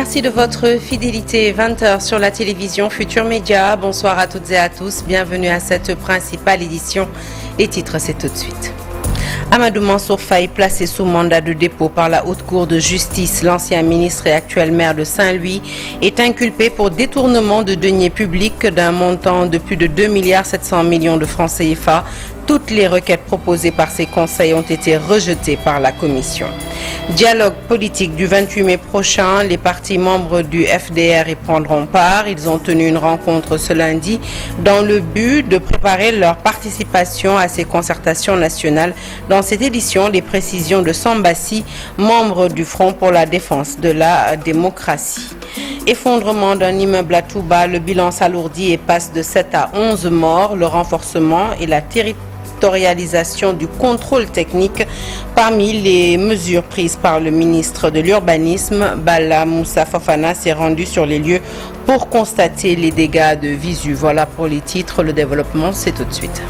Merci de votre fidélité. 20h sur la télévision Futur Média. Bonsoir à toutes et à tous. Bienvenue à cette principale édition. Les titres, c'est tout de suite. Amadou Mansour Faye, placé sous mandat de dépôt par la Haute Cour de justice, l'ancien ministre et actuel maire de Saint-Louis, est inculpé pour détournement de deniers publics d'un montant de plus de 2,7 milliards de francs CFA. Toutes les requêtes proposées par ces conseils ont été rejetées par la commission. Dialogue politique du 28 mai prochain, les partis membres du FDR y prendront part. Ils ont tenu une rencontre ce lundi dans le but de préparer leur participation à ces concertations nationales. Dans cette édition, les précisions de Sambassi, membre du Front pour la défense de la démocratie. Effondrement d'un immeuble à Touba, le bilan s'alourdit et passe de 7 à 11 morts. Le renforcement et la territorialisation du contrôle technique parmi les mesures prises par le ministre de l'Urbanisme. Bala Moussa Fofana s'est rendu sur les lieux pour constater les dégâts de visu. Voilà pour les titres. Le développement, c'est tout de suite.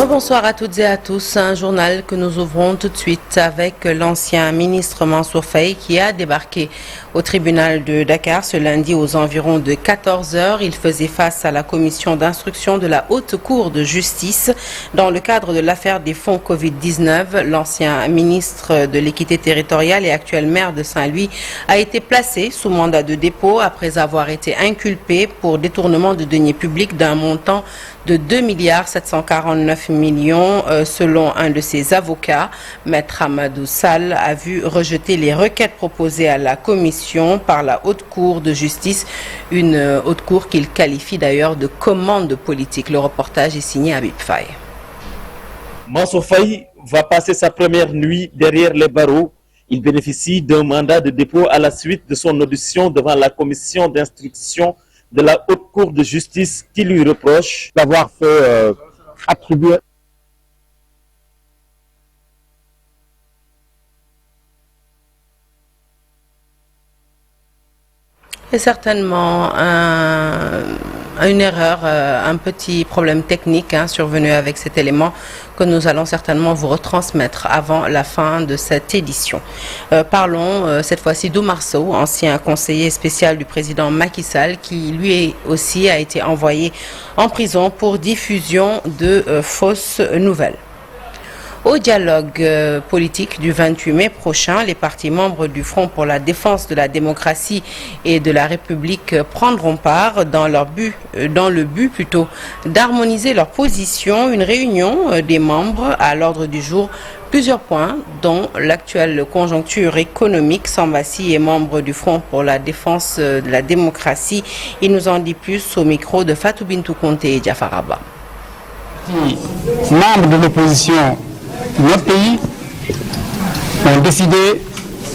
Bonsoir à toutes et à tous. Un journal que nous ouvrons tout de suite avec l'ancien ministre Mansour Faye qui a débarqué au tribunal de Dakar ce lundi aux environs de 14h. Il faisait face à la commission d'instruction de la Haute Cour de justice dans le cadre de l'affaire des fonds Covid-19. L'ancien ministre de l'équité territoriale et actuel maire de Saint-Louis a été placé sous mandat de dépôt après avoir été inculpé pour détournement de deniers publics d'un montant de 2,749 milliards selon un de ses avocats. Maître Amadou Sall a vu rejeter les requêtes proposées à la commission par la Haute Cour de justice, une Haute Cour qu'il qualifie d'ailleurs de commande politique. Le reportage est signé Habib Faye. Mansour Faye va passer sa première nuit derrière les barreaux. Il bénéficie d'un mandat de dépôt à la suite de son audition devant la commission d'instruction de la Haute Cour de justice qui lui reproche d'avoir fait attribuer C'est certainement une erreur, un petit problème technique survenu avec cet élément que nous allons certainement vous retransmettre avant la fin de cette édition. Parlons cette fois-ci d'Oumar Sow, ancien conseiller spécial du président Macky Sall, qui lui aussi a été envoyé en prison pour diffusion de fausses nouvelles. Au dialogue politique du 28 mai prochain, les partis membres du Front pour la défense de la démocratie et de la République prendront part dans le but d'harmoniser leur position. Une réunion des membres à l'ordre du jour. Plusieurs points, dont l'actuelle conjoncture économique. Sambassi est membre du Front pour la défense de la démocratie. Il nous en dit plus au micro de Fatou Bintou Conté et Diafaraba. Membres de l'opposition de notre pays ont décidé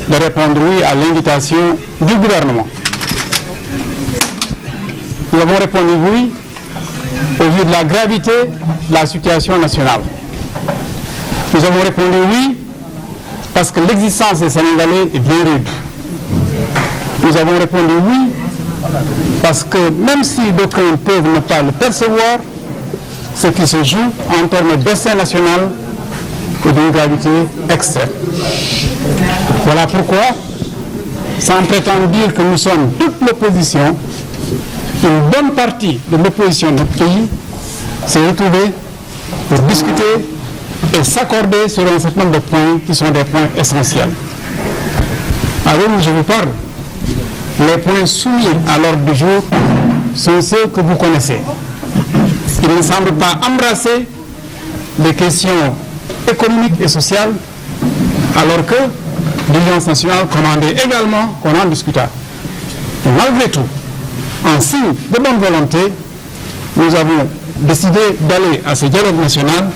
de répondre oui à l'invitation du gouvernement. Nous avons répondu oui au vu de la gravité de la situation nationale. Nous avons répondu oui parce que l'existence des Sénégalais est bien rude. Nous avons répondu oui parce que même si d'aucuns peuvent ne pas le percevoir, ce qui se joue en termes de destin national et d'une gravité extrême. Voilà pourquoi, sans prétendre dire que nous sommes toute l'opposition, une bonne partie de l'opposition de notre pays s'est retrouvée pour discuter et s'accorder sur un certain nombre de points qui sont des points essentiels. Alors, je vous parle. Les points soumis à l'ordre du jour sont ceux que vous connaissez. Il ne semble pas embrasser les questions économiques et sociales, alors que l'Alliance nationale commandait également qu'on en discutât. Et malgré tout, en signe de bonne volonté, nous avons décidé d'aller à ce dialogue national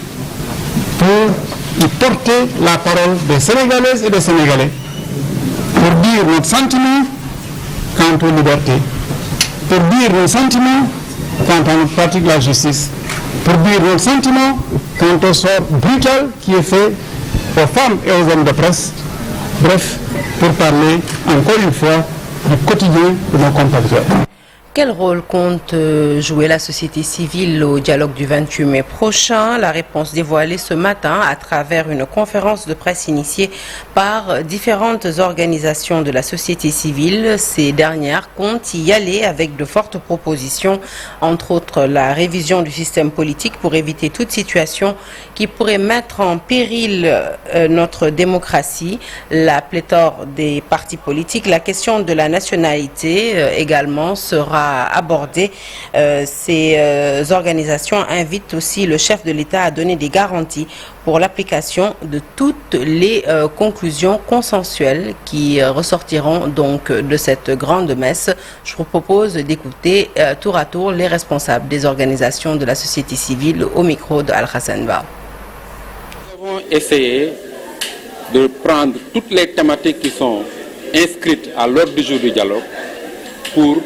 pour y porter la parole des Sénégalaises et des Sénégalais, pour dire notre sentiment quant aux libertés, pour dire nos sentiments quant à notre pratique de la justice, pour dire nos sentiments quant au sort brutal qui est fait aux femmes et aux hommes de presse, bref, pour parler encore une fois du quotidien de nos compatriotes. Quel rôle compte jouer la société civile au dialogue du 28 mai prochain? La réponse dévoilée ce matin à travers une conférence de presse initiée par différentes organisations de la société civile. Ces dernières comptent y aller avec de fortes propositions, entre autres la révision du système politique pour éviter toute situation qui pourrait mettre en péril notre démocratie, la pléthore des partis politiques, la question de la nationalité également sera abordée. Ces organisations invitent aussi le chef de l'État à donner des garanties pour l'application de toutes les conclusions consensuelles qui ressortiront donc de cette grande messe. Je vous propose d'écouter tour à tour les responsables des organisations de la société civile au micro de Al-Hassan Ba. Nous avons essayé de prendre toutes les thématiques qui sont inscrites à l'ordre du jour du dialogue pour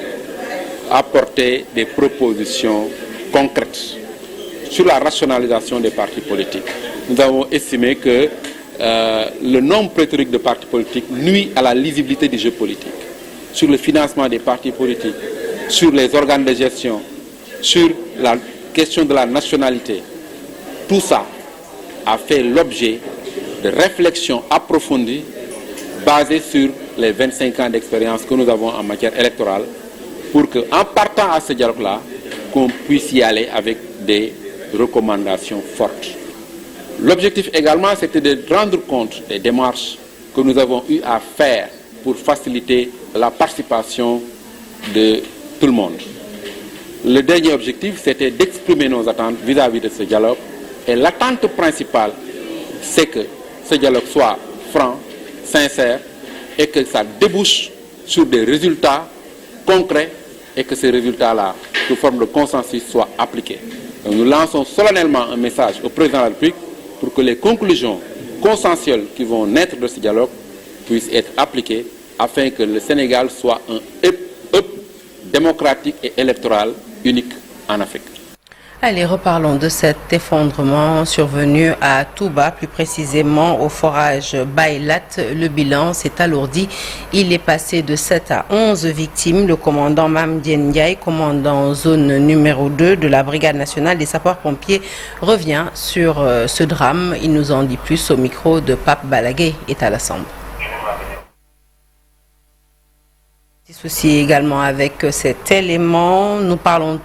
apporter des propositions concrètes sur la rationalisation des partis politiques. Nous avons estimé que le nombre pléthorique de partis politiques nuit à la lisibilité du jeu politique, sur le financement des partis politiques, sur les organes de gestion, sur la question de la nationalité. Tout ça a fait l'objet de réflexions approfondies basées sur les 25 ans d'expérience que nous avons en matière électorale, pour qu'en partant à ce dialogue-là, qu'on puisse y aller avec des recommandations fortes. L'objectif également, c'était de rendre compte des démarches que nous avons eu à faire pour faciliter la participation de tout le monde. Le dernier objectif, c'était d'exprimer nos attentes vis-à-vis de ce dialogue. Et l'attente principale, c'est que ce dialogue soit franc, sincère, et que ça débouche sur des résultats concrets et que ces résultats-là, sous forme de consensus, soient appliqués. Donc nous lançons solennellement un message au président de la République pour que les conclusions consensuelles qui vont naître de ce dialogue puissent être appliquées afin que le Sénégal soit un hub démocratique et électoral unique en Afrique. Allez, reparlons de cet effondrement survenu à Touba, plus précisément au forage Baylat. Le bilan s'est alourdi. Il est passé de 7 à 11 victimes. Le commandant Mamdien Ndiaye, commandant zone numéro 2 de la Brigade nationale des sapeurs-pompiers, revient sur ce drame. Il nous en dit plus au micro de Pape Balagué et à l'Assemblée. Petit souci également avec cet élément. Nous parlons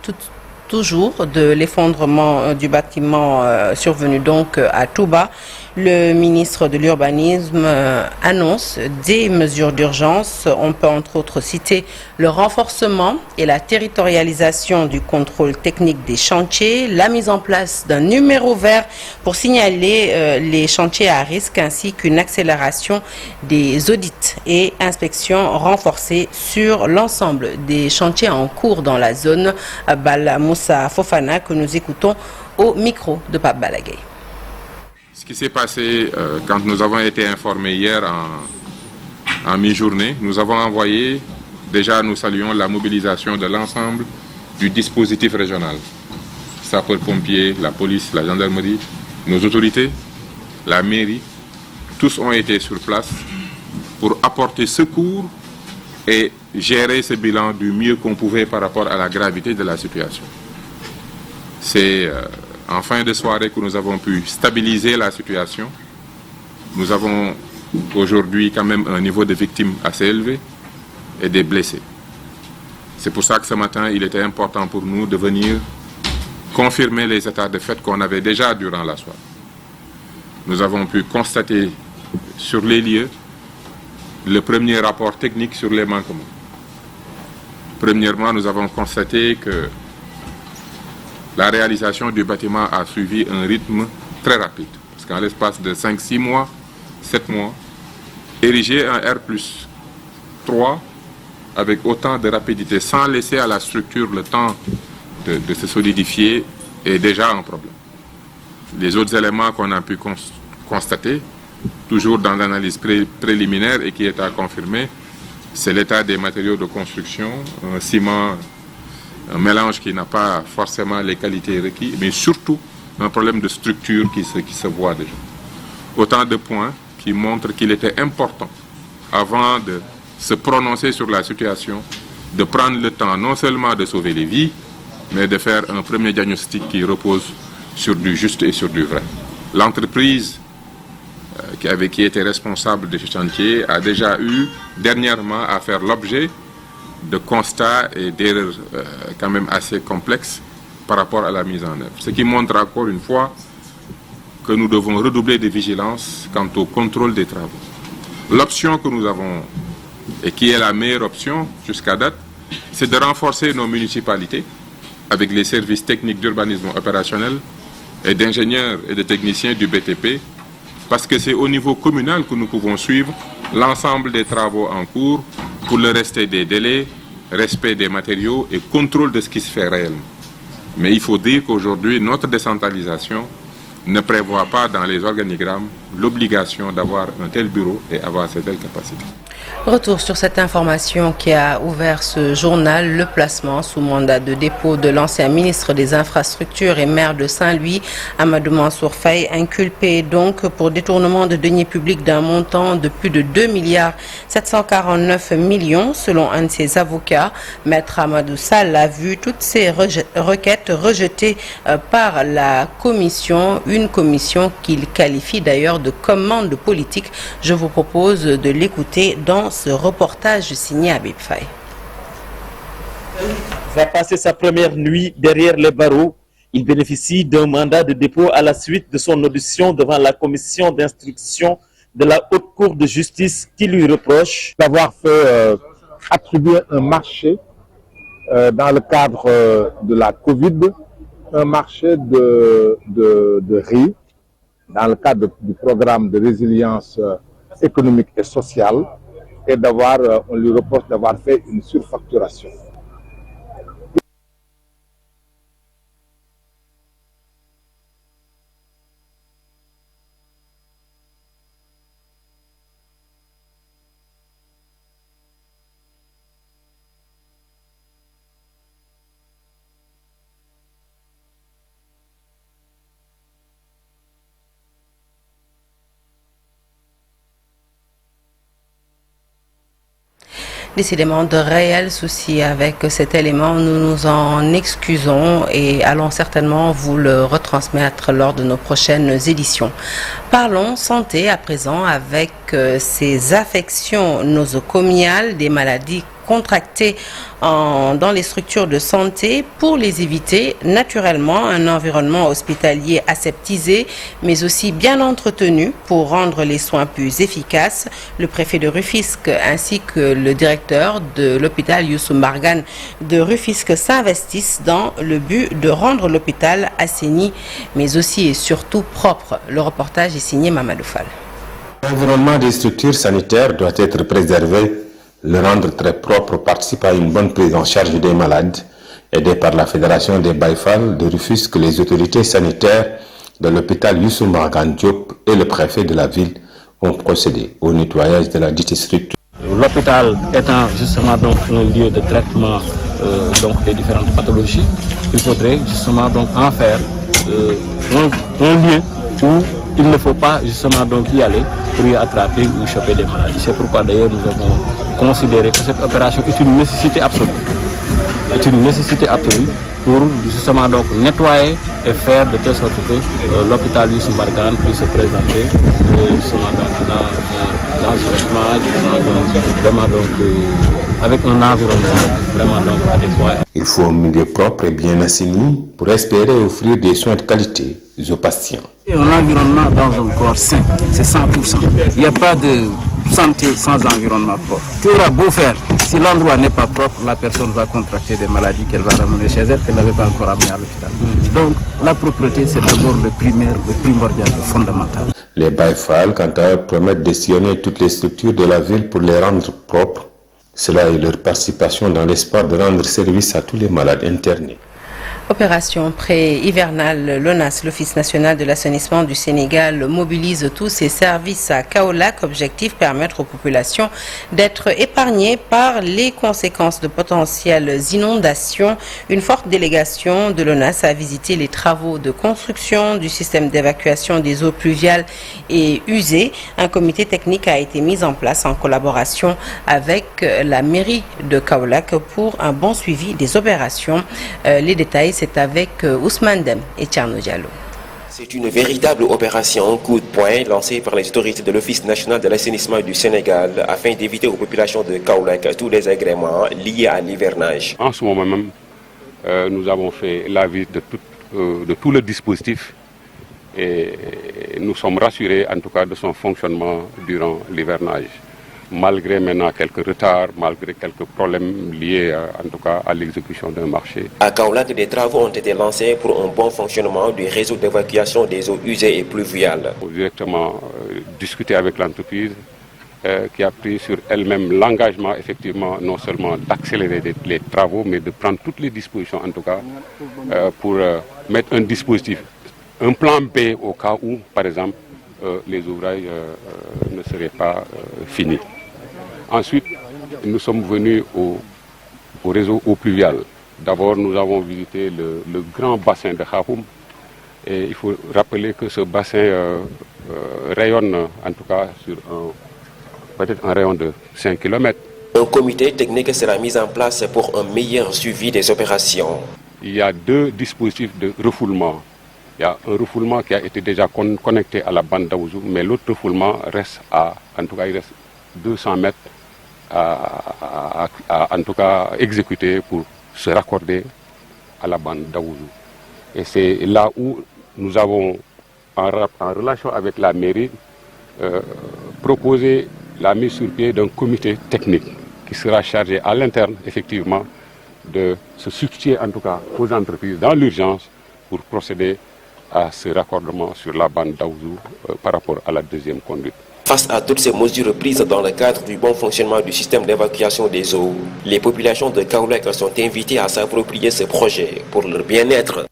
toujours de l'effondrement du bâtiment survenu donc à Touba. Le ministre de l'Urbanisme annonce des mesures d'urgence. On peut entre autres citer le renforcement et la territorialisation du contrôle technique des chantiers, la mise en place d'un numéro vert pour signaler les chantiers à risque, ainsi qu'une accélération des audits et inspections renforcées sur l'ensemble des chantiers en cours dans la zone. Bala Moussa Fofana, que nous écoutons au micro de Pape Balagué. Ce qui s'est passé quand nous avons été informés hier en mi-journée, nous avons envoyé, déjà nous saluons la mobilisation de l'ensemble du dispositif régional. Sapeurs-pompiers, la police, la gendarmerie, nos autorités, la mairie, tous ont été sur place pour apporter secours et gérer ce bilan du mieux qu'on pouvait par rapport à la gravité de la situation. C'est en fin de soirée que nous avons pu stabiliser la situation. Nous avons aujourd'hui quand même un niveau de victimes assez élevé et des blessés. C'est pour ça que ce matin, il était important pour nous de venir confirmer les états de fait qu'on avait déjà durant la soirée. Nous avons pu constater sur les lieux le premier rapport technique sur les manquements. Premièrement, nous avons constaté que la réalisation du bâtiment a suivi un rythme très rapide. Parce qu'en l'espace de 5-6 mois, 7 mois, ériger un R+3 avec autant de rapidité, sans laisser à la structure le temps de se solidifier, est déjà un problème. Les autres éléments qu'on a pu constater, toujours dans l'analyse préliminaire et qui est à confirmer, c'est l'état des matériaux de construction, un ciment, un mélange qui n'a pas forcément les qualités requises, mais surtout un problème de structure qui se voit déjà. Autant de points qui montrent qu'il était important, avant de se prononcer sur la situation, de prendre le temps non seulement de sauver les vies, mais de faire un premier diagnostic qui repose sur du juste et sur du vrai. L'entreprise qui était responsable de ce chantier a déjà eu dernièrement à faire l'objet de constats et d'erreurs quand même assez complexes par rapport à la mise en œuvre. Ce qui montre encore une fois que nous devons redoubler de vigilance quant au contrôle des travaux. L'option que nous avons, et qui est la meilleure option jusqu'à date, c'est de renforcer nos municipalités avec les services techniques d'urbanisme opérationnel et d'ingénieurs et de techniciens du BTP, parce que c'est au niveau communal que nous pouvons suivre l'ensemble des travaux en cours pour le respect des délais, respect des matériaux et contrôle de ce qui se fait réellement. Mais il faut dire qu'aujourd'hui, notre décentralisation ne prévoit pas dans les organigrammes l'obligation d'avoir un tel bureau et avoir cette telle capacité. Retour sur cette information qui a ouvert ce journal, le placement sous mandat de dépôt de l'ancien ministre des Infrastructures et maire de Saint-Louis, Amadou Mansour Faye, inculpé donc pour détournement de deniers publics d'un montant de plus de 2,749 milliards selon un de ses avocats. Maître Amadou Sall a vu toutes ces requêtes rejetées par la commission, une commission qu'il qualifie d'ailleurs de commande politique. Je vous propose de l'écouter dans ce reportage signé Habib Faye. Va passer sa première nuit derrière les barreaux. Il bénéficie d'un mandat de dépôt à la suite de son audition devant la commission d'instruction de la Haute Cour de justice qui lui reproche d'avoir fait attribuer un marché dans le cadre de la Covid, un marché de riz dans le cadre du programme de résilience économique et sociale, et on lui reproche d'avoir fait une surfacturation. Décidément, de réels soucis avec cet élément. Nous nous en excusons et allons certainement vous le retransmettre lors de nos prochaines éditions. Parlons santé à présent avec ces affections nosocomiales, des maladies contractées dans les structures de santé. Pour les éviter, naturellement, un environnement hospitalier aseptisé, mais aussi bien entretenu pour rendre les soins plus efficaces. Le préfet de Rufisque ainsi que le directeur de l'hôpital Youssou Mbargane de Rufisque s'investissent dans le but de rendre l'hôpital assaini, mais aussi et surtout propre. Le reportage est signé Mamadou Fall. L'environnement des structures sanitaires doit être préservé. Le rendre très propre participe à une bonne prise en charge des malades. Aidés par la Fédération des Baïfal de Rufisque, les autorités sanitaires de l'hôpital Youssou Mbargane Diop et le préfet de la ville ont procédé au nettoyage de la dite structure. L'hôpital étant justement donc un lieu de traitement donc des différentes pathologies, il faudrait justement donc en faire un lieu où il ne faut pas justement donc y aller pour y attraper ou choper des maladies. C'est pourquoi d'ailleurs nous avons considéré que cette opération est une nécessité absolue. C'est une nécessité absolue pour justement donc nettoyer et faire de telle sorte que l'hôpital Youssou Mbargane puisse se présenter justement dans avec un environnement vraiment donc adéquat. Il faut un milieu propre et bien assaini pour espérer offrir des soins de qualité aux patients. Un environnement dans un corps sain, c'est 100%. Il n'y a pas de santé sans environnement propre. Tu auras beau faire, si l'endroit n'est pas propre, la personne va contracter des maladies qu'elle va ramener chez elle, qu'elle n'avait pas encore amené à l'hôpital. Donc la propreté, c'est d'abord le primaire, le primordial, le fondamental. Les Baïfal, quant à eux, promettent de sillonner toutes les structures de la ville pour les rendre propres. Cela est leur participation dans l'espoir de rendre service à tous les malades internés. Opération pré-hivernale, l'ONAS, l'Office national de l'assainissement du Sénégal, mobilise tous ses services à Kaolack. Objectif, permettre aux populations d'être épargnées par les conséquences de potentielles inondations. Une forte délégation de l'ONAS a visité les travaux de construction du système d'évacuation des eaux pluviales et usées. Un comité technique a été mis en place en collaboration avec la mairie de Kaolack pour un bon suivi des opérations. Les détails, c'est avec Ousmane Dem et Tcherno Diallo. C'est une véritable opération coup de poing lancée par les autorités de l'Office national de l'assainissement du Sénégal afin d'éviter aux populations de Kaolack tous les agréments liés à l'hivernage. En ce moment même, nous avons fait la visite de tout le dispositif et nous sommes rassurés en tout cas de son fonctionnement durant l'hivernage. Malgré maintenant quelques retards, malgré quelques problèmes liés en tout cas à l'exécution d'un marché. À Kaolack, des travaux ont été lancés pour un bon fonctionnement du réseau d'évacuation des eaux usées et pluviales. Nous avons directement discuté avec l'entreprise qui a pris sur elle-même l'engagement effectivement non seulement d'accélérer les travaux, mais de prendre toutes les dispositions en tout cas pour mettre un dispositif, un plan B au cas où, par exemple, les ouvrages ne seraient pas finis. Ensuite, nous sommes venus au réseau eau pluviale. D'abord, nous avons visité le grand bassin de Khahoum. Et il faut rappeler que ce bassin rayonne, en tout cas, sur peut-être un rayon de 5 km. Un comité technique sera mis en place pour un meilleur suivi des opérations. Il y a deux dispositifs de refoulement. Il y a un refoulement qui a été déjà connecté à la bande d'Aouzou, mais l'autre refoulement reste en tout cas, il reste 200 mètres en tout cas exécuté pour se raccorder à la bande d'Aouzou. Et c'est là où nous avons, en relation avec la mairie, proposé la mise sur pied d'un comité technique qui sera chargé à l'interne, effectivement, de se substituer en tout cas aux entreprises dans l'urgence pour procéder à ce raccordement sur la bande d'Aouzou par rapport à la deuxième conduite. Face à toutes ces mesures prises dans le cadre du bon fonctionnement du système d'évacuation des eaux, les populations de Kaolack sont invitées à s'approprier ce projet pour leur bien-être.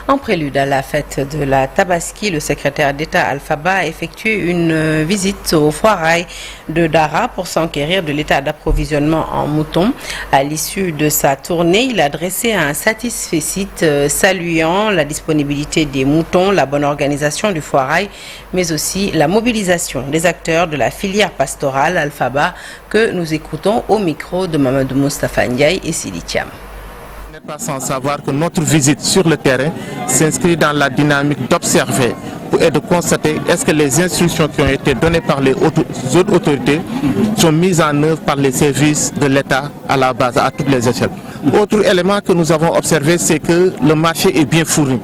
En prélude à la fête de la Tabaski, le secrétaire d'État Alpha Ba a effectué une visite au foirail de Dara pour s'enquérir de l'état d'approvisionnement en moutons. À l'issue de sa tournée, il a dressé un satisfecit saluant la disponibilité des moutons, la bonne organisation du foirail, mais aussi la mobilisation des acteurs de la filière pastorale Alpha Ba que nous écoutons au micro de Mamadou Moustapha Ndiaye et Sidi Thiam. Pas sans savoir que notre visite sur le terrain s'inscrit dans la dynamique d'observer et de constater est-ce que les instructions qui ont été données par les autres autorités sont mises en œuvre par les services de l'État à la base, à toutes les échelles. Autre élément que nous avons observé, c'est que le marché est bien fourni.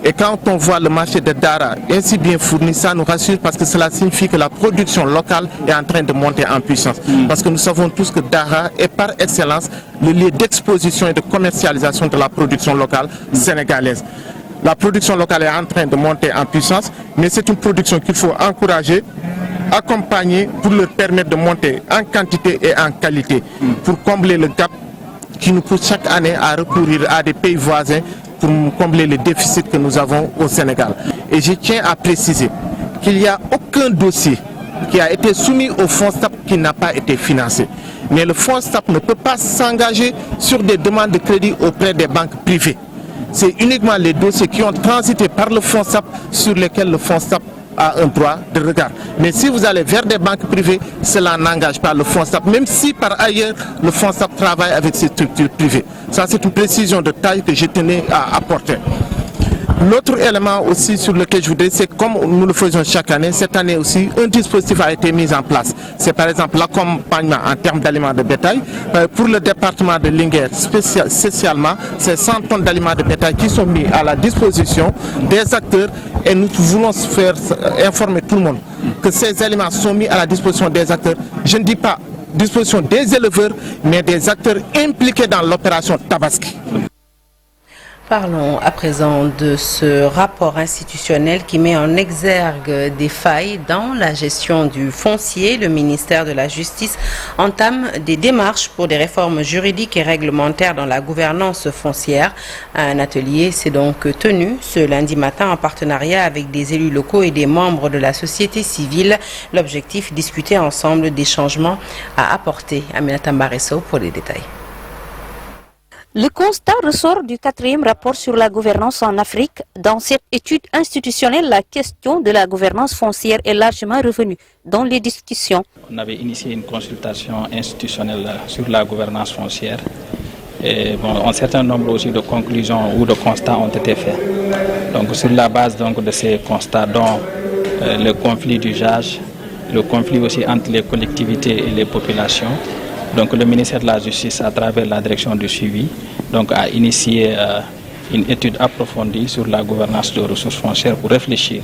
Et quand on voit le marché de Dara ainsi bien fourni, ça nous rassure parce que cela signifie que la production locale est en train de monter en puissance. Parce que nous savons tous que Dara est par excellence le lieu d'exposition et de commercialisation de la production locale sénégalaise. La production locale est en train de monter en puissance, mais c'est une production qu'il faut encourager, accompagner pour leur permettre de monter en quantité et en qualité, pour combler le gap qui nous pousse chaque année à recourir à des pays voisins pour combler les déficits que nous avons au Sénégal. Et je tiens à préciser qu'il n'y a aucun dossier qui a été soumis au Fonds STAP qui n'a pas été financé. Mais le Fonds STAP ne peut pas s'engager sur des demandes de crédit auprès des banques privées. C'est uniquement les dossiers qui ont transité par le Fonds STAP sur lesquels le Fonds STAP a un droit de regard. Mais si vous allez vers des banques privées, cela n'engage pas le Fonds STAP, même si par ailleurs le Fonds STAP travaille avec ces structures privées. Ça, c'est une précision de taille que je tenais à apporter. L'autre élément aussi sur lequel je voudrais, c'est comme nous le faisons chaque année, cette année aussi, un dispositif a été mis en place. C'est par exemple l'accompagnement en termes d'aliments de bétail. Pour le département de Linguère, spécialement, c'est 100 tonnes d'aliments de bétail qui sont mis à la disposition des acteurs et nous voulons faire informer tout le monde que ces aliments sont mis à la disposition des acteurs. Je ne dis pas disposition des éleveurs, mais des acteurs impliqués dans l'opération Tabaski. Parlons à présent de ce rapport institutionnel qui met en exergue des failles dans la gestion du foncier. Le ministère de la Justice entame des démarches pour des réformes juridiques et réglementaires dans la gouvernance foncière. Un atelier s'est donc tenu ce lundi matin en partenariat avec des élus locaux et des membres de la société civile. L'objectif, discuter ensemble des changements à apporter. Aminata Mbaresso pour les détails. Le constat ressort du 4e rapport sur la gouvernance en Afrique. Dans cette étude institutionnelle, la question de la gouvernance foncière est largement revenue dans les discussions. On avait initié une consultation institutionnelle sur la gouvernance foncière. Et un certain nombre aussi de conclusions ou de constats ont été faits. Donc sur la base de ces constats, dont le conflit d'usage, le conflit aussi entre les collectivités et les populations, donc le ministère de la Justice, à travers la direction du suivi, a initié une étude approfondie sur la gouvernance de ressources foncières pour réfléchir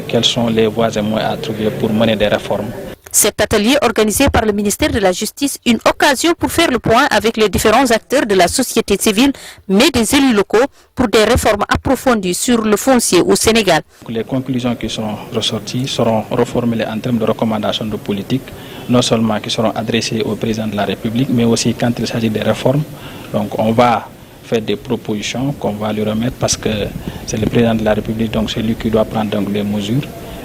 quelles sont les voies et moyens à trouver pour mener des réformes. Cet atelier organisé par le ministère de la Justice, une occasion pour faire le point avec les différents acteurs de la société civile, mais des élus locaux pour des réformes approfondies sur le foncier au Sénégal. Les conclusions qui sont ressorties seront reformulées en termes de recommandations de politique, non seulement qui seront adressées au président de la République, mais aussi quand il s'agit des réformes. Donc on va faire des propositions qu'on va lui remettre parce que c'est le président de la République, donc c'est lui qui doit prendre les mesures.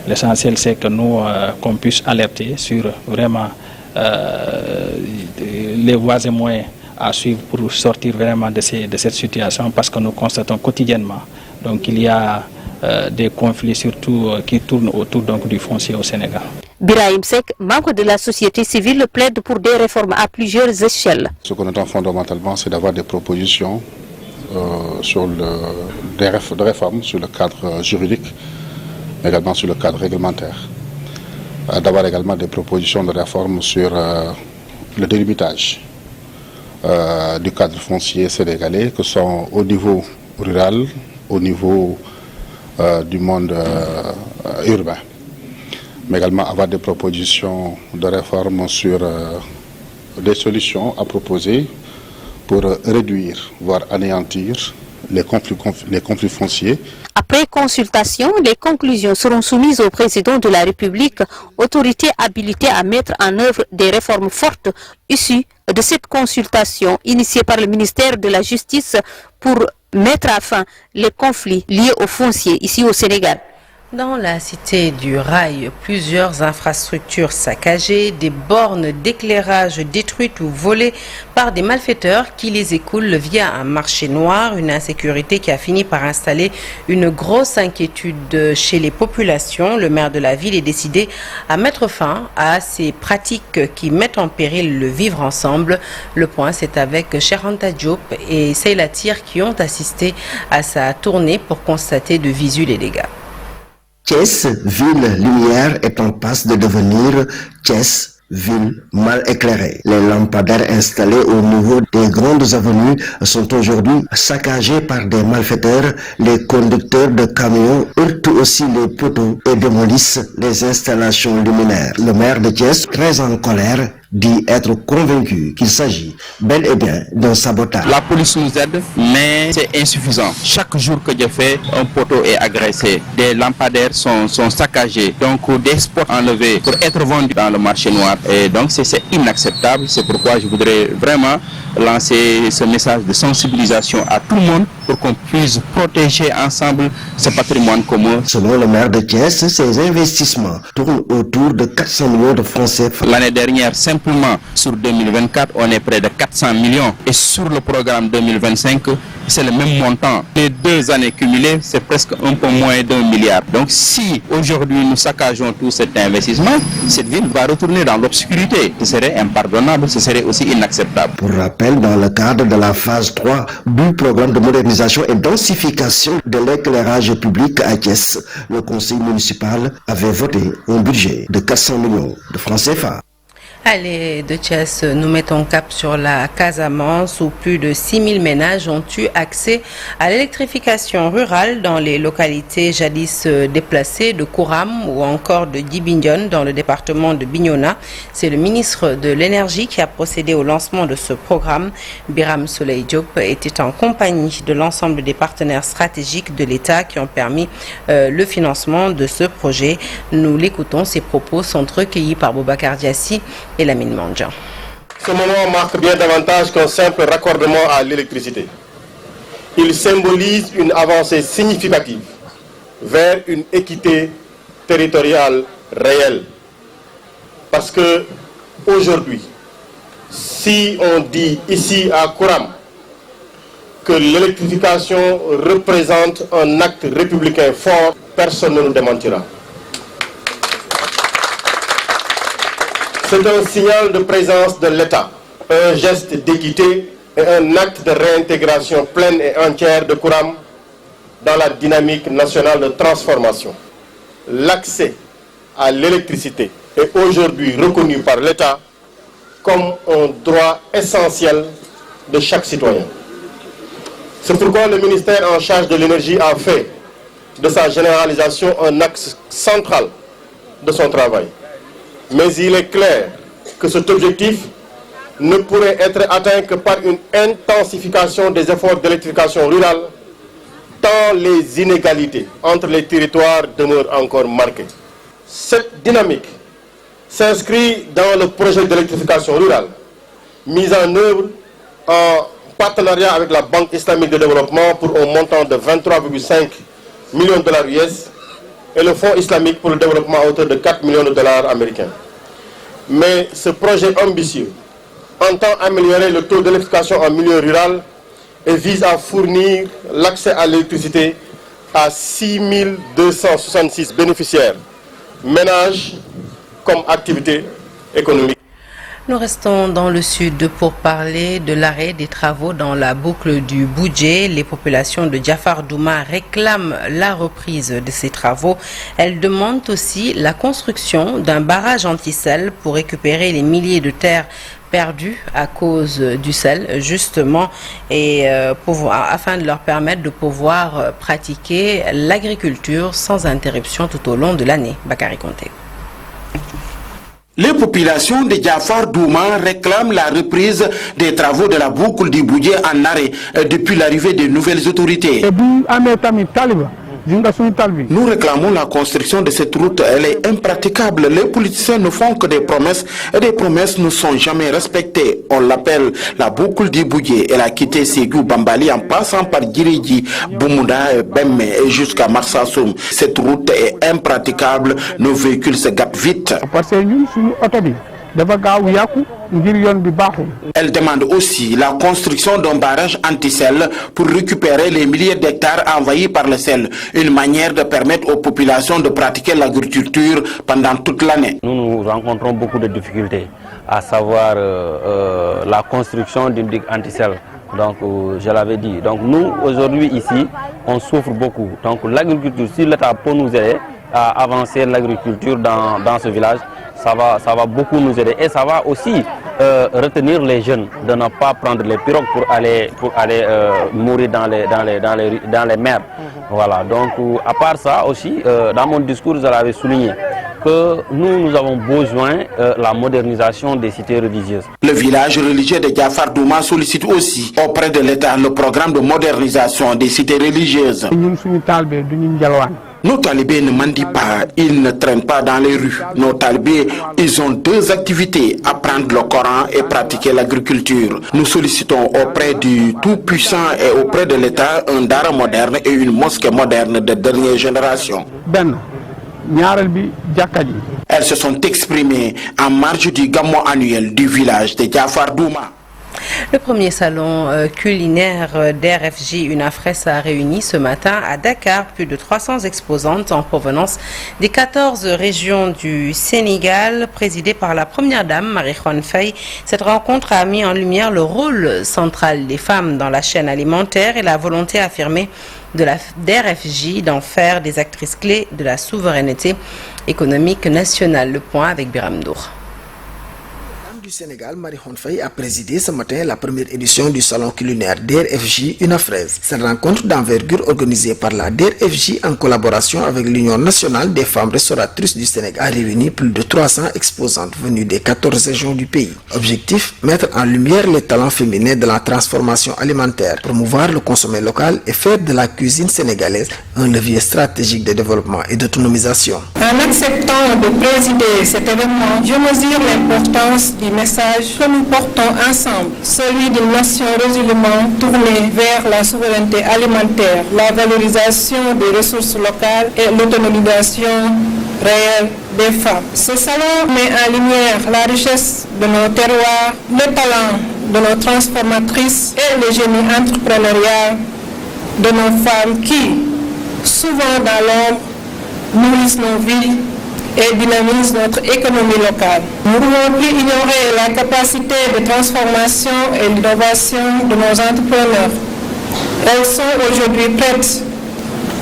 L'essentiel, c'est que nous, qu'on puisse alerter sur vraiment les voies et moyens à suivre pour sortir vraiment de cette situation, parce que nous constatons quotidiennement qu'il y a des conflits surtout qui tournent autour du foncier au Sénégal. Birahim Seck, membre de la société civile, plaide pour des réformes à plusieurs échelles. Ce qu'on attend fondamentalement, c'est d'avoir des propositions sur des réformes sur le cadre juridique, mais également sur le cadre réglementaire. D'avoir également des propositions de réforme sur le délimitage du cadre foncier sénégalais, que ce soit au niveau rural, au niveau du monde urbain. Mais également avoir des propositions de réforme sur des solutions à proposer pour réduire, voire anéantir les conflits fonciers. Après consultation, les conclusions seront soumises au président de la République, autorité habilitée à mettre en œuvre des réformes fortes issues de cette consultation initiée par le ministère de la Justice pour mettre à fin les conflits liés au foncier ici au Sénégal. Dans la cité du Rail, plusieurs infrastructures saccagées, des bornes d'éclairage détruites ou volées par des malfaiteurs qui les écoulent via un marché noir, une insécurité qui a fini par installer une grosse inquiétude chez les populations. Le maire de la ville est décidé à mettre fin à ces pratiques qui mettent en péril le vivre ensemble. Le point, c'est avec Cheranta Diop et Seylatir qui ont assisté à sa tournée pour constater de visu les dégâts. Thiès, ville lumière, est en passe de devenir Thiès, ville mal éclairée. Les lampadaires installés au niveau des grandes avenues sont aujourd'hui saccagés par des malfaiteurs. Les conducteurs de camions heurtent aussi les poteaux et démolissent les installations luminaires. Le maire de Thiès, très en colère, dit être convaincu qu'il s'agit bel et bien d'un sabotage. La police nous aide, mais c'est insuffisant. Chaque jour que je fais, un poteau est agressé. Des lampadaires sont saccagés, donc des spots enlevés pour être vendus dans le marché noir. Et donc c'est inacceptable. C'est pourquoi je voudrais vraiment lancer ce message de sensibilisation à tout le monde pour qu'on puisse protéger ensemble ce patrimoine commun. Selon le maire de Thiès, ces investissements tournent autour de 400 millions de francs CFA. L'année dernière, simplement sur 2024, on est près de 400 millions. Et sur le programme 2025, c'est le même montant. Les 2 années cumulées, c'est presque un peu moins d'1 milliard. Donc si aujourd'hui nous saccageons tout cet investissement, cette ville va retourner dans l'obscurité. Ce serait impardonnable, ce serait aussi inacceptable. Pour rappel, dans le cadre de la phase 3 du programme de modernisation et densification de l'éclairage public à Thiès, le conseil municipal avait voté un budget de 400 millions de francs CFA. Allez, de Thiès, nous mettons cap sur la Casamance où plus de 6000 ménages ont eu accès à l'électrification rurale dans les localités jadis déplacées de Kouram ou encore de Dibindion dans le département de Bignona. C'est le ministre de l'Énergie qui a procédé au lancement de ce programme. Biram Souley Diop était en compagnie de l'ensemble des partenaires stratégiques de l'État qui ont permis le financement de ce projet. Nous l'écoutons, ses propos sont recueillis par Boubacar Diassi et Lamine Mandjan. Ce moment marque bien davantage qu'un simple raccordement à l'électricité. Il symbolise une avancée significative vers une équité territoriale réelle. Parce que aujourd'hui, si on dit ici à Kouram que l'électrification représente un acte républicain fort, personne ne nous démentira. C'est un signal de présence de l'État, un geste d'équité et un acte de réintégration pleine et entière de Kouram dans la dynamique nationale de transformation. L'accès à l'électricité est aujourd'hui reconnu par l'État comme un droit essentiel de chaque citoyen. C'est pourquoi le ministère en charge de l'énergie a fait de sa généralisation un axe central de son travail. Mais il est clair que cet objectif ne pourrait être atteint que par une intensification des efforts d'électrification rurale, tant les inégalités entre les territoires demeurent encore marquées. Cette dynamique s'inscrit dans le projet d'électrification rurale, mis en œuvre en partenariat avec la Banque islamique de développement pour un montant de 23,5 millions de dollars US et le Fonds islamique pour le développement à hauteur de 4 millions de dollars américains. Mais ce projet ambitieux entend améliorer le taux d'électrification en milieu rural et vise à fournir l'accès à l'électricité à 6266 bénéficiaires, ménages comme activité économique. Nous restons dans le sud pour parler de l'arrêt des travaux dans la boucle du Boudjé. Les populations de Diafar Douma réclament la reprise de ces travaux. Elles demandent aussi la construction d'un barrage anti-sel pour récupérer les milliers de terres perdues à cause du sel, justement, et afin de leur permettre de pouvoir pratiquer l'agriculture sans interruption tout au long de l'année. Bakary Conté. Les populations de Diafar Douma réclament la reprise des travaux de la boucle du Boudjé en arrêt depuis l'arrivée des nouvelles autorités. Nous réclamons la construction de cette route, elle est impraticable. Les politiciens ne font que des promesses et des promesses ne sont jamais respectées. On l'appelle la boucle du Boudjé. Elle a quitté Ségou Bambali en passant par Giriji, Boumounda, Bemme et jusqu'à Marsassoum. Cette route est impraticable, nos véhicules se gâtent vite. Elle demande aussi la construction d'un barrage anti-sel pour récupérer les milliers d'hectares envahis par le sel, une manière de permettre aux populations de pratiquer l'agriculture pendant toute l'année. Nous rencontrons beaucoup de difficultés, à savoir la construction d'une digue anti-sel. Donc, je l'avais dit. Donc, nous, aujourd'hui, ici, on souffre beaucoup. Donc, l'agriculture, si l'État peut nous aider à avancer l'agriculture dans ce village, ça va beaucoup nous aider. Et ça va aussi retenir les jeunes de ne pas prendre les pirogues pour aller mourir dans les mers. Voilà. Donc, à part ça aussi, dans mon discours, je l'avais souligné que nous avons besoin de la modernisation des cités religieuses. Le village religieux de Diafar Douma sollicite aussi auprès de l'État le programme de modernisation des cités religieuses. Nos talibés ne mendient pas, ils ne traînent pas dans les rues. Nos talibés, ils ont deux activités, apprendre le Coran et pratiquer l'agriculture. Nous sollicitons auprès du Tout-Puissant et auprès de l'État un dara moderne et une mosquée moderne de dernière génération. Elles se sont exprimées en marge du gammo annuel du village de Diafar Douma. Le premier salon culinaire d'RFJ UNAFRES a réuni ce matin à Dakar plus de 300 exposantes en provenance des 14 régions du Sénégal, présidée par la première dame, Marie-Khouane Faye. Cette rencontre a mis en lumière le rôle central des femmes dans la chaîne alimentaire et la volonté affirmée de la DRFJ d'en faire des actrices clés de la souveraineté économique nationale. Le point avec Biram Dour. du Sénégal, Marie-Hone Faye, a présidé ce matin la première édition du salon culinaire DER/FJ Unafraise. Cette rencontre d'envergure organisée par la DER/FJ en collaboration avec l'Union nationale des femmes restauratrices du Sénégal a réuni plus de 300 exposantes venues des 14 régions du pays. Objectif, mettre en lumière les talents féminins de la transformation alimentaire, promouvoir le consommé local et faire de la cuisine sénégalaise un levier stratégique de développement et d'autonomisation. En acceptant de présider cet événement, je mesure l'importance du message que nous portons ensemble, celui d'une nation résolument tournée vers la souveraineté alimentaire, la valorisation des ressources locales et l'autonomisation réelle des femmes. Ce salon met en lumière la richesse de nos terroirs, le talent de nos transformatrices et le génie entrepreneurial de nos femmes qui, souvent dans l'ombre, nourrissent nos vies et dynamisent notre économie locale. Nous ne pouvons plus ignorer la capacité de transformation et d'innovation de nos entrepreneurs. Elles sont aujourd'hui prêtes,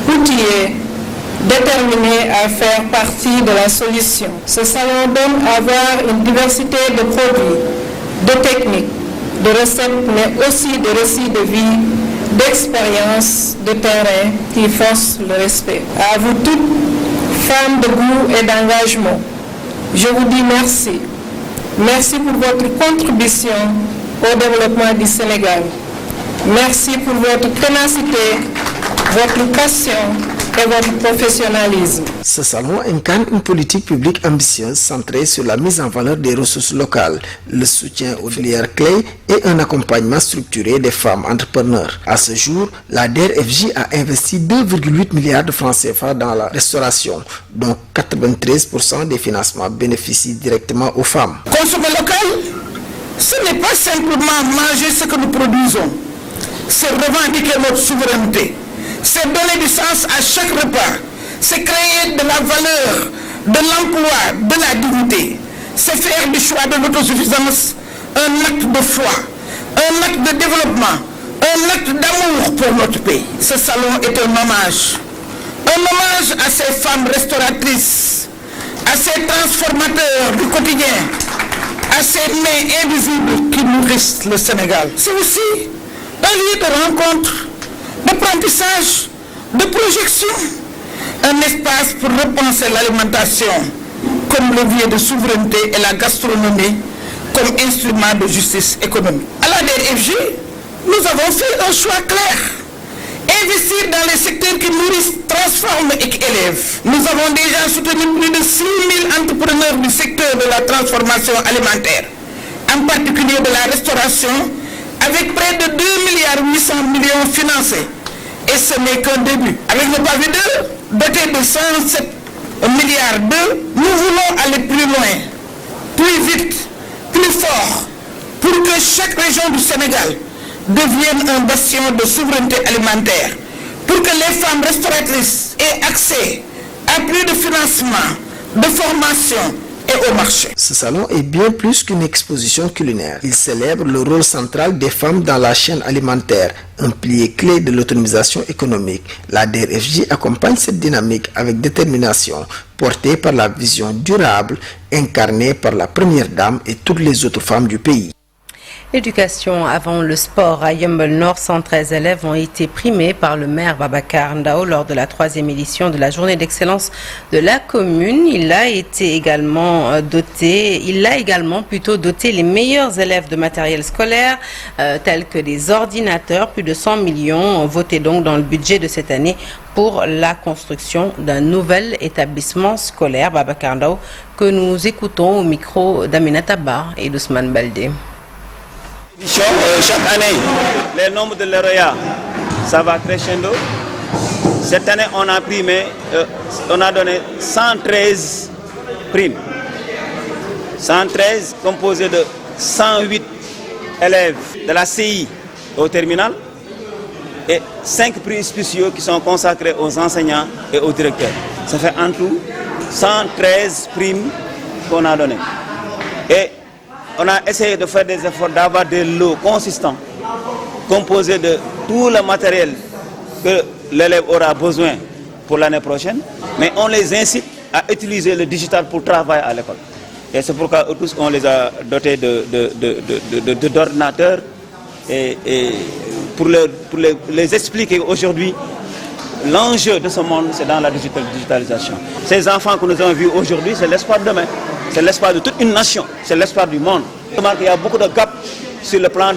outillées, déterminées à faire partie de la solution. Ce salon donne à voir une diversité de produits, de techniques, de recettes, mais aussi de récits de vie, d'expériences, de terrain qui forcent le respect. À vous toutes, femmes de goût et d'engagement, je vous dis merci. Merci pour votre contribution au développement du Sénégal. Merci pour votre ténacité, votre passion et votre professionnalisme. Ce salon incarne une politique publique ambitieuse centrée sur la mise en valeur des ressources locales, le soutien aux filières clés et un accompagnement structuré des femmes entrepreneurs. À ce jour, la DER/FJ a investi 2,8 milliards de francs CFA dans la restauration, dont 93% des financements bénéficient directement aux femmes. Consommer local, ce n'est pas simplement manger ce que nous produisons, c'est revendiquer notre souveraineté. C'est donner du sens à chaque repas, c'est créer de la valeur, de l'emploi, de la dignité. C'est faire du choix de l'autosuffisance un acte de foi, un acte de développement, un acte d'amour pour notre pays. Ce salon est un hommage à ces femmes restauratrices, à ces transformateurs du quotidien, à ces mains invisibles qui nourrissent le Sénégal. C'est aussi un lieu de rencontre, d'apprentissage, de projection, un espace pour repenser l'alimentation comme levier de souveraineté et la gastronomie comme instrument de justice économique. À la DER/FJ, nous avons fait un choix clair. Investir dans les secteurs qui nourrissent, transforment et qui élèvent. Nous avons déjà soutenu plus de 6 000 entrepreneurs du secteur de la transformation alimentaire, en particulier de la restauration, avec près de 2,8 milliards financés. Et ce n'est qu'un début. Avec le pavé 2, doté de 107 milliards d'euros, nous voulons aller plus loin, plus vite, plus fort, pour que chaque région du Sénégal devienne un bastion de souveraineté alimentaire, pour que les femmes restauratrices aient accès à plus de financement, de formation et au marché. Ce salon est bien plus qu'une exposition culinaire. Il célèbre le rôle central des femmes dans la chaîne alimentaire, un pilier clé de l'autonomisation économique. La DER/FJ accompagne cette dynamique avec détermination, portée par la vision durable, incarnée par la Première Dame et toutes les autres femmes du pays. L'éducation avant le sport à Yeumbeul Nord, 113 élèves ont été primés par le maire Babacar Ndao lors de la 3e édition de la journée d'excellence de la commune. Il a également doté les meilleurs élèves de matériel scolaire tels que des ordinateurs, plus de 100 millions votés donc dans le budget de cette année pour la construction d'un nouvel établissement scolaire. Babacar Ndao que nous écoutons au micro d'Aminata Ba et d'Ousmane Baldé. Chaque année, les nombres de lauréats, ça va crescendo. Cette année, on a donné 113 primes. 113 composés de 108 élèves de la CI au terminal et 5 prix spéciaux qui sont consacrés aux enseignants et aux directeurs. Ça fait en tout 113 primes qu'on a données. Et on a essayé de faire des efforts d'avoir des lots consistants, composés de tout le matériel que l'élève aura besoin pour l'année prochaine, mais on les incite à utiliser le digital pour travailler à l'école. Et c'est pourquoi tous on les a dotés d'ordinateurs et pour les expliquer aujourd'hui. L'enjeu de ce monde, c'est dans la digitalisation. Ces enfants que nous avons vus aujourd'hui, c'est l'espoir de demain. C'est l'espoir de toute une nation. C'est l'espoir du monde. Il y a beaucoup de gaps sur le plan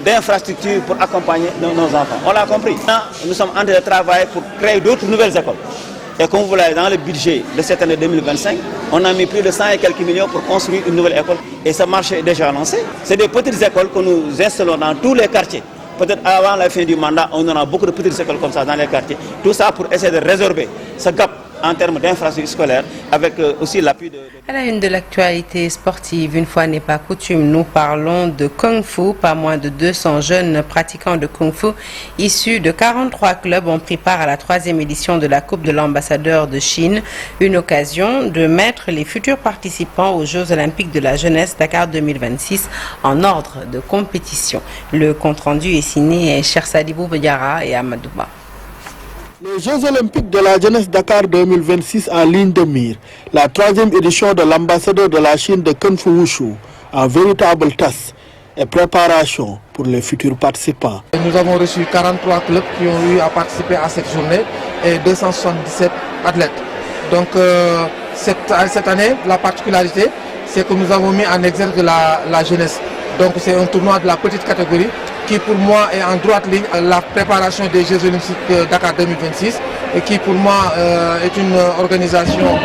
d'infrastructures pour accompagner nos enfants. On l'a compris. Nous sommes en train de travailler pour créer d'autres nouvelles écoles. Et comme vous voyez, dans le budget de cette année 2025, on a mis plus de 100 et quelques millions pour construire une nouvelle école. Et ce marché est déjà lancé. C'est des petites écoles que nous installons dans tous les quartiers. Peut-être avant la fin du mandat, on aura beaucoup de petites écoles comme ça dans les quartiers. Tout ça pour essayer de résorber ce gap en termes d'infrastructures scolaires, avec aussi l'appui de... À la une de l'actualité sportive, une fois n'est pas coutume, nous parlons de Kung Fu. Pas moins de 200 jeunes pratiquants de Kung Fu issus de 43 clubs ont pris part à la 3e édition de la Coupe de l'ambassadeur de Chine. Une occasion de mettre les futurs participants aux Jeux olympiques de la jeunesse Dakar 2026 en ordre de compétition. Le compte-rendu est signé Chersadibou Bediara et Amadouba. Les Jeux olympiques de la jeunesse Dakar 2026 en ligne de mire. La 3e édition de l'ambassadeur de la Chine de Kung Fu Wushu, un véritable test et préparation pour les futurs participants. Nous avons reçu 43 clubs qui ont eu à participer à cette journée et 277 athlètes. Donc cette année, la particularité, c'est que nous avons mis en exergue la jeunesse. Donc c'est un tournoi de la petite catégorie qui pour moi est en droite ligne à la préparation des Jeux olympiques Dakar 2026 et qui pour moi est une organisation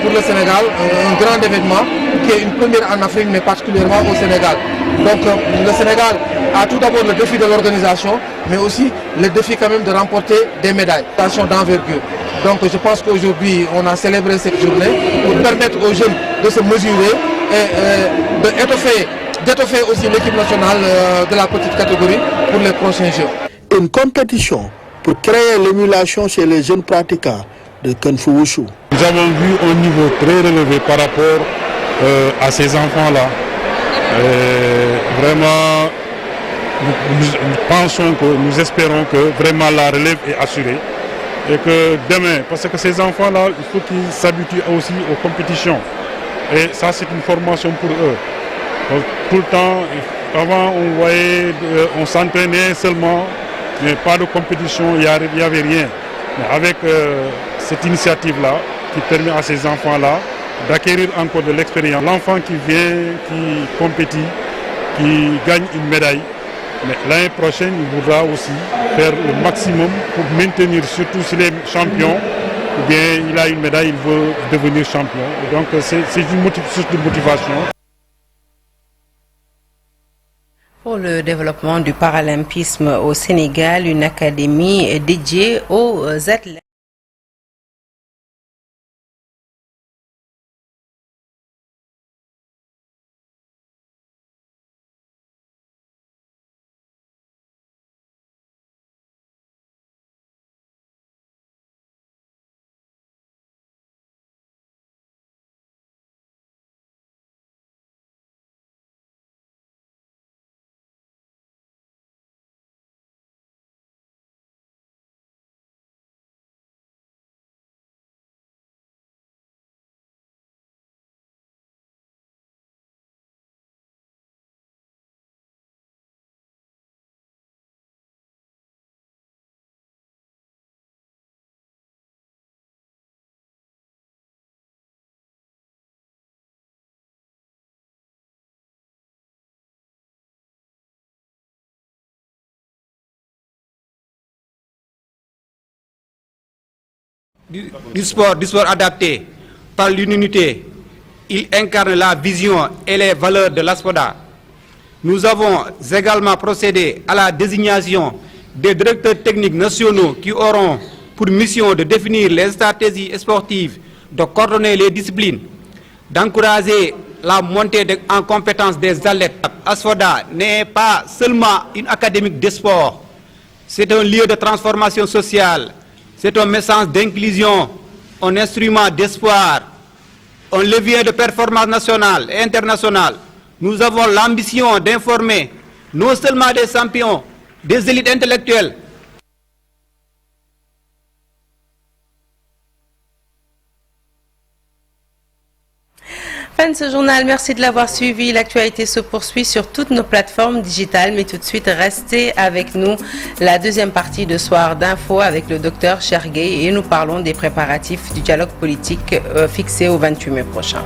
pour le Sénégal, un grand événement qui est une première en Afrique mais particulièrement au Sénégal. Donc le Sénégal a tout d'abord le défi de l'organisation mais aussi le défi quand même de remporter des médailles d'envergure. Donc je pense qu'aujourd'hui on a célébré cette journée pour permettre aux jeunes de se mesurer et d'étoffer aussi l'équipe nationale de la petite catégorie pour les prochains Jeux. Une compétition pour créer l'émulation chez les jeunes pratiquants de Kung Fu Wushu. Nous avons vu un niveau très relevé par rapport à ces enfants-là. Vraiment, nous espérons que vraiment la relève est assurée et que demain, parce que ces enfants-là, il faut qu'ils s'habituent aussi aux compétitions. Et ça, c'est une formation pour eux. Donc, tout le temps, avant on s'entraînait seulement, mais pas de compétition, il n'y avait rien. Mais avec cette initiative-là, qui permet à ces enfants-là d'acquérir encore de l'expérience. L'enfant qui vient, qui compétit, qui gagne une médaille, mais l'année prochaine, il voudra aussi faire le maximum pour maintenir, surtout s'il est champion, ou bien il a une médaille, il veut devenir champion. Et donc c'est une source de motivation. Pour le développement du paralympisme au Sénégal, une académie est dédiée aux athlètes. Du sport adapté par l'unité, il incarne la vision et les valeurs de l'ASFODA. Nous avons également procédé à la désignation des directeurs techniques nationaux qui auront pour mission de définir les stratégies sportives, de coordonner les disciplines, d'encourager la montée en compétences des athlètes. ASFODA n'est pas seulement une académie de sport, c'est un lieu de transformation sociale. C'est un message d'inclusion, un instrument d'espoir, un levier de performance nationale et internationale. Nous avons l'ambition d'informer non seulement des champions, des élites intellectuelles. fin de ce journal. Merci de l'avoir suivi. L'actualité se poursuit sur toutes nos plateformes digitales. Mais tout de suite, restez avec nous. La deuxième partie de Soir d'info avec le docteur Chergué et nous parlons des préparatifs du dialogue politique fixé au 28 mai prochain.